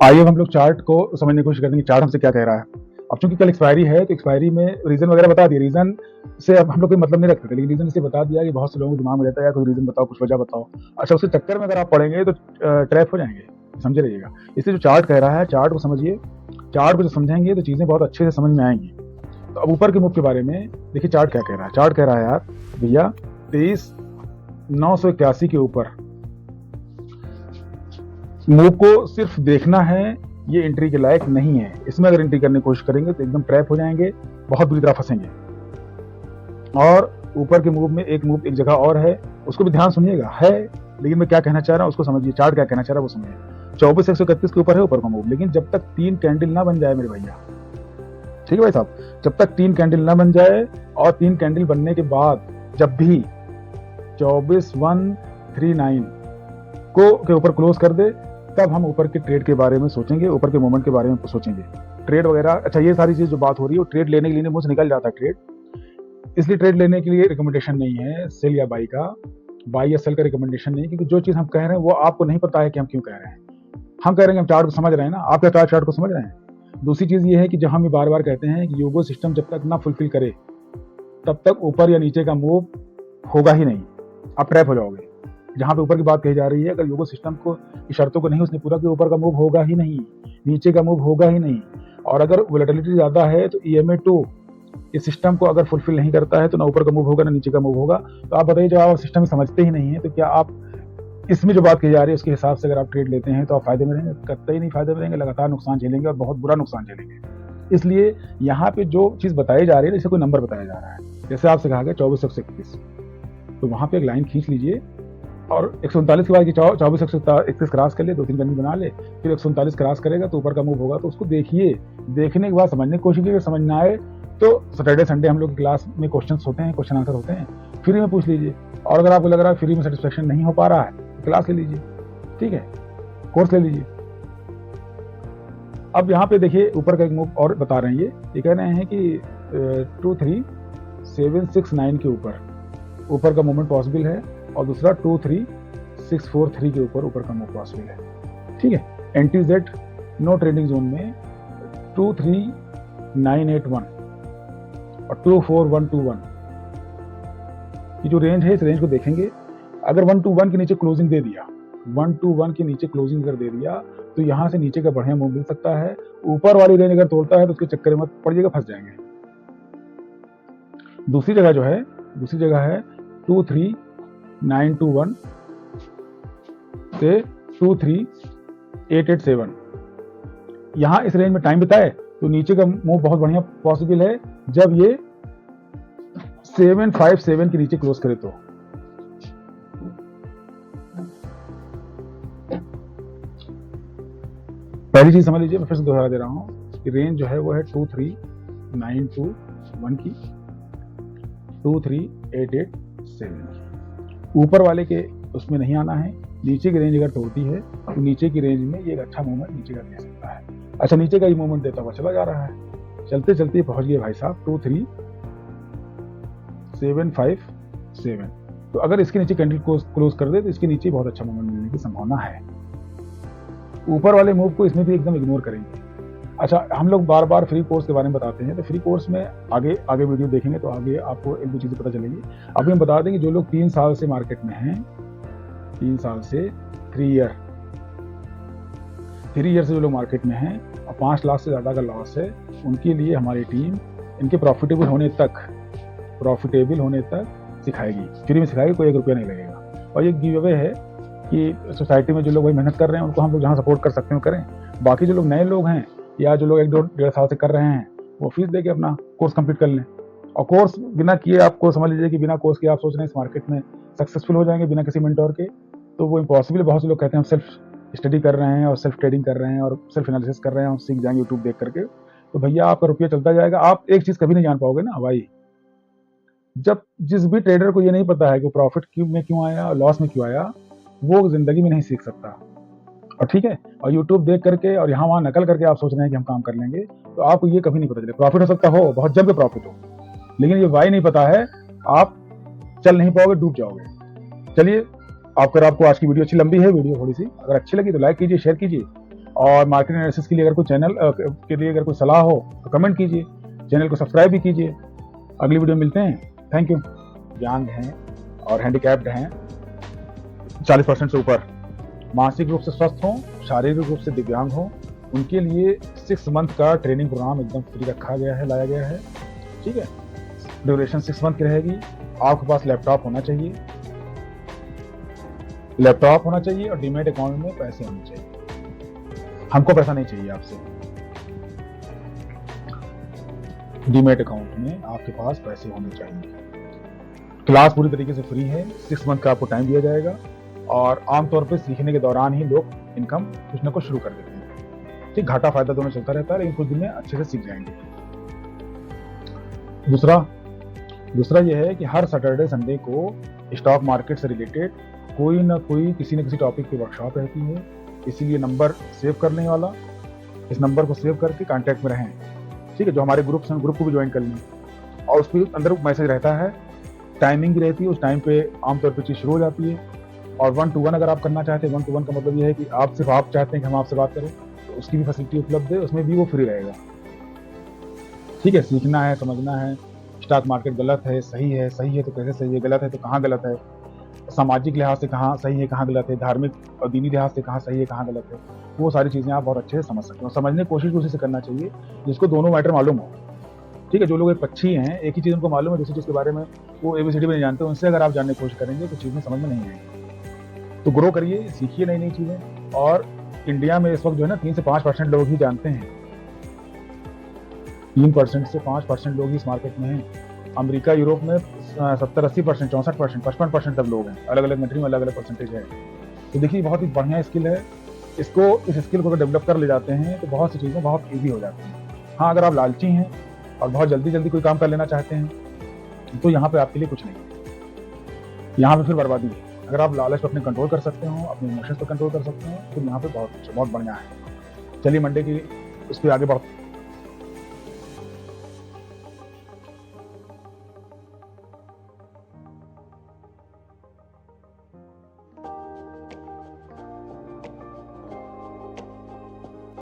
आइए अब हम लोग चार्ट को समझने की कोशिश करेंगे, चार्ट हमसे क्या कह रहा है। अब चूंकि कल एक्सपायरी है तो एक्सपायरी में रीजन वगैरह बता दिए, रीजन से अब हम लोग कोई मतलब नहीं रखते थे, लेकिन रीजन इसलिए बता दिया कि बहुत से लोगों के दिमाग में रहता है यार कोई रीजन बताओ, कुछ वजह बताओ। अच्छा, उसके चक्कर में अगर आप पढ़ेंगे तो ट्रैप हो जाएंगे, समझे रहिएगा। इसलिए जो चार्ट कह रहा है, चार्ट को समझिए, चार्ट को जो समझेंगे तो चीजें बहुत अच्छे से समझ में आएंगी। तो अब ऊपर के मूव के बारे में देखिए, चार्ट क्या कह रहा है। चार्ट कह रहा है यार भैया 23,981 के ऊपर मूव को सिर्फ देखना है, ये एंट्री के लायक नहीं है। इसमें अगर एंट्री करने की कोशिश करेंगे तो एकदम ट्रैप हो जाएंगे, बहुत बुरी तरह फंसेंगे। और ऊपर के मूव में एक मूव एक जगह और है, उसको भी ध्यान सुनिएगा है, लेकिन मैं क्या कहना चाह रहा हूँ उसको समझिए, चार्ट क्या कहना चाह रहा है वो समझिए। 24,131 के ऊपर है ऊपर का मूव, लेकिन जब तक 3 कैंडल ना बन जाए मेरे भैया, ठीक है भाई साहब, जब तक 3 कैंडल ना बन जाए, और 3 कैंडल बनने के बाद जब भी 24,139 को के ऊपर क्लोज कर दे, तब हम ऊपर के ट्रेड के बारे में सोचेंगे, ऊपर के मोमेंट के बारे में सोचेंगे, ट्रेड वगैरह। अच्छा, ये सारी चीज जो बात हो रही है वो ट्रेड लेने के लिए मुंह से निकल जाता है ट्रेड, इसलिए ट्रेड लेने के लिए रिकमेंडेशन नहीं है सेल या बाई का, बाई या सेल का रिकमेंडेशन नहीं, क्योंकि जो चीज हम कह रहे हैं वो आपको नहीं पता है कि हम क्यों कह रहे हैं। हम कह रहे हैं हम चार्ट को समझ रहे हैं ना, आप क्या चार्ट को समझ रहे हैं। दूसरी चीज ये है कि जब हम बार बार कहते हैं कि योगो सिस्टम जब तक ना फुलफिल करे तब तक ऊपर या नीचे का मूव होगा ही नहीं, आप ट्रैप हो जाओगे। जहां पे ऊपर की बात कही जा रही है, अगर योगो सिस्टम को की शर्तों को नहीं उसने पूरा किया, ऊपर का मूव होगा ही नहीं, नीचे का मूव होगा ही नहीं। और अगर वोलेटिलिटी ज्यादा है तो EMA2 इस सिस्टम को अगर फुलफिल नहीं करता है तो ना ऊपर का मूव होगा ना नीचे का मूव होगा। तो आप बताइए, जब आप सिस्टम समझते ही नहीं है तो क्या आप इसमें जो बात कही जा रही है उसके हिसाब से अगर आप ट्रेड लेते हैं तो आप फायदे में रहेंगे? कतई नहीं फायदे में रहेंगे, लगातार नुकसान झेलेंगे और बहुत बुरा नुकसान झेलेंगे। इसलिए यहाँ पे जो चीज बताई जा रही है, जैसे कोई नंबर बताया जा रहा है, जैसे आपसे कहा गया 24,131, तो वहां पे एक लाइन खींच लीजिए और 139 के बाद 24,131 क्रॉस कर ले, 2-3 कैंडल बना ले, फिर 139 क्रॉस करेगा तो ऊपर का मूव होगा, तो उसको देखिए, देखने के बाद समझने की कोशिश कीजिए। समझ ना आए तो सैटरडे संडे हम लोग की क्लास में क्वेश्चन होते हैं, क्वेश्चन आंसर होते हैं, फ्री में पूछ लीजिए। और अगर आपको लग रहा है फ्री में सेटिस्फेक्शन नहीं हो पा रहा है तो क्लास ले लीजिए, ठीक है, कोर्स ले लीजिए। अब यहाँ पे देखिए ऊपर का एक मूव और बता रहे हैं, ये कह रहे हैं कि 23,769 के ऊपर का मूवमेंट पॉसिबल है, और दूसरा 23,643 के ऊपर का मूव पॉसिबल है, ठीक है। NTZ नो ट्रेडिंग जोन में 23,981 और 24,121 की जो रेंज है, इस रेंज को देखेंगे। अगर 121 के नीचे क्लोजिंग दे दिया, 121 के नीचे क्लोजिंग अगर दे दिया तो यहां से नीचे का बढ़िया मूव मिल सकता है। ऊपर वाली रेंज अगर तोड़ता है तो उसके चक्कर में मत पड़िएगा, फंस जाएंगे। दूसरी जगह है 23,921 से 23,887, यहां इस रेंज में टाइम बिताए तो नीचे का मूव बहुत बढ़िया पॉसिबल है, जब ये 757 के नीचे क्लोज करे तो। पहली चीज समझ लीजिए, मैं फिर से दोहरा दे रहा हूं कि रेंज जो है वो है 23,921 की, 23,887 की। ऊपर वाले के उसमें नहीं आना है, नीचे की रेंज अगर तोड़ती है तो नीचे की रेंज में ये एक अच्छा मूवमेंट नीचे का दे सकता है। अच्छा, नीचे का ही मूवमेंट देता हुआ चला जा रहा है, चलते चलते पहुंच गए भाई साहब 23,757। तो अगर इसके नीचे कैंडल क्लोज कर दे तो इसके नीचे बहुत अच्छा मूवमेंट मिलने की संभावना है। ऊपर वाले मूव को इसमें भी एकदम इग्नोर करेंगे। अच्छा, हम लोग बार बार फ्री कोर्स के बारे में बताते हैं, तो फ्री कोर्स में आगे वीडियो देखेंगे तो आगे आपको एक दो चीजें पता चलेगी। अभी हम बता दें कि जो लोग 3 साल से मार्केट में हैं, 3 साल से 3 ईयर से जो लोग मार्केट में हैं और 5 लाख से ज्यादा का लॉस है, उनके लिए हमारी टीम इनके प्रॉफिटेबल होने तक सिखाएगी, फ्री में सिखाएगी, कोई 1 रुपया नहीं लगेगा। और ये गिव अवे है कि सोसाइटी में जो लोग वही मेहनत कर रहे हैं उनको हम लोग जहाँ सपोर्ट कर सकते हैं करें। बाकी जो लोग नए लोग हैं या जो लोग 1-2-1.5 साल से कर रहे हैं, वो फीस देके अपना कोर्स कंप्लीट कर लें। और कोर्स बिना किए, आपको समझ लीजिए कि बिना कोर्स के आप सोच रहे हैं इस मार्केट में सक्सेसफुल हो जाएंगे बिना किसी मेंटोर के, तो वो इम्पॉसिबल है। बहुत से लोग कहते हैं हम सेल्फ स्टडी कर रहे हैं और सेल्फ ट्रेडिंग कर रहे हैं और सेल्फ एनालिसिस कर रहे हैं, हम सीख जाएंगे यूट्यूब देख करके। तो भैया आपका रुपया चलता जाएगा, आप एक चीज कभी नहीं जान पाओगे ना भाई, जब जिस भी ट्रेडर को ये नहीं पता है कि प्रॉफिट में क्यों आया और लॉस में क्यों आया, वो जिंदगी में नहीं सीख सकता। और ठीक है, और यूट्यूब देख करके और यहाँ वहां नकल करके आप सोच रहे हैं कि हम काम कर लेंगे, तो आपको ये कभी नहीं पता चले। प्रॉफिट हो सकता हो, बहुत जम के प्रॉफिट हो, लेकिन ये वाई नहीं पता है, आप चल नहीं पाओगे, डूब जाओगे। चलिए, आपको आज की वीडियो अच्छी लंबी है, वीडियो थोड़ी सी अगर अच्छी लगी तो लाइक कीजिए, शेयर कीजिए, और मार्केट एनालिसिस के लिए अगर कोई चैनल के लिए अगर कोई सलाह हो तो कमेंट कीजिए, चैनल को सब्सक्राइब भी कीजिए। अगली वीडियो में मिलते हैं। Thank you. दिव्यांग हैं और हैंडीकैप्ड हैं 40% से ऊपर, मानसिक रूप से स्वस्थ हों, शारीरिक रूप से दिव्यांग हों, उनके लिए 6 मंथ का ट्रेनिंग प्रोग्राम एकदम फ्री रखा गया है, लाया गया है। ठीक है, ड्यूरेशन 6 मंथ की रहेगी। आपके पास लैपटॉप होना चाहिए, और डीमैट अकाउंट में पैसे होने चाहिए। हमको पैसा नहीं चाहिए आपसे, डीमैट अकाउंट में आपके पास पैसे होने चाहिए। क्लास पूरी तरीके से फ्री है, 6 मंथ का आपको टाइम दिया जाएगा, और आमतौर पे सीखने के दौरान ही लोग इनकम कुछ ना कुछ शुरू कर देते हैं। ठीक, घाटा फायदा दोनों चलता रहता है, लेकिन कुछ दिन में अच्छे से सीख जाएंगे। दूसरा यह है कि हर सैटरडे संडे को स्टॉक मार्केट से रिलेटेड कोई ना कोई किसी न किसी टॉपिक की वर्कशॉप रहती है। इसीलिए नंबर सेव करने वाला, इस नंबर को सेव करके कांटेक्ट में रहें। ठीक है, जो हमारे ग्रुप को भी ज्वाइन कर लें, और उसके अंदर मैसेज रहता है, टाइमिंग भी रहती है, उस टाइम पे आमतौर पर चीज़ शुरू हो जाती है। और 1-to-1 अगर आप करना चाहते हैं, 1-to-1 का मतलब यह है कि आप चाहते हैं कि हम आपसे बात करें, तो उसकी भी फैसिलिटी उपलब्ध है, उसमें भी वो फ्री रहेगा। ठीक है, सीखना है, समझना है, स्टॉक मार्केट गलत है, सही है तो कैसे सही है, गलत है तो कहाँ गलत है, सामाजिक लिहाज से कहाँ सही है कहाँ गलत है, धार्मिक और दीनी लिहाज से कहाँ सही है कहाँ गलत है, वो सारी चीज़ें आप बहुत अच्छे से समझ सकते हो। समझने की कोशिश उसी से करना चाहिए जिसको दोनों मैटर मालूम हो। ठीक है, जो लोग एक पक्षी हैं, एक ही चीज़ उनको मालूम है, दूसरी चीज़ के बारे में वो ABCD भी नहीं जानते, उनसे अगर आप जानने की कोशिश करेंगे तो चीज़ें समझ में नहीं आएंगी। तो ग्रो करिए, सीखिए नई चीज़ें। और इंडिया में इस वक्त जो है ना 3 से 5% लोग ही जानते हैं, 3% से 5% लोग ही इस मार्केट में हैं। अमेरिका, यूरोप में 70-80%, 64%, 55% तक लोग हैं। अलग अलग कंट्री में अलग अलग परसेंटेज है। तो देखिए, बहुत ही बढ़िया स्किल है। इस स्किल को अगर डेवलप कर ले जाते हैं तो बहुत सी चीज़ें बहुत ईजी हो जाती हैं। हाँ, अगर आप लालची हैं और बहुत जल्दी कोई काम कर लेना चाहते हैं तो यहाँ पे आपके लिए कुछ नहीं है, यहाँ पे फिर बर्बादी है। अगर आप लालच पर अपने कंट्रोल कर सकते हो, अपने इमोशंस पर कंट्रोल कर सकते हो, तो यहाँ पे बहुत बढ़िया है। चलिए, मंडे की उस पर आगे बढ़ते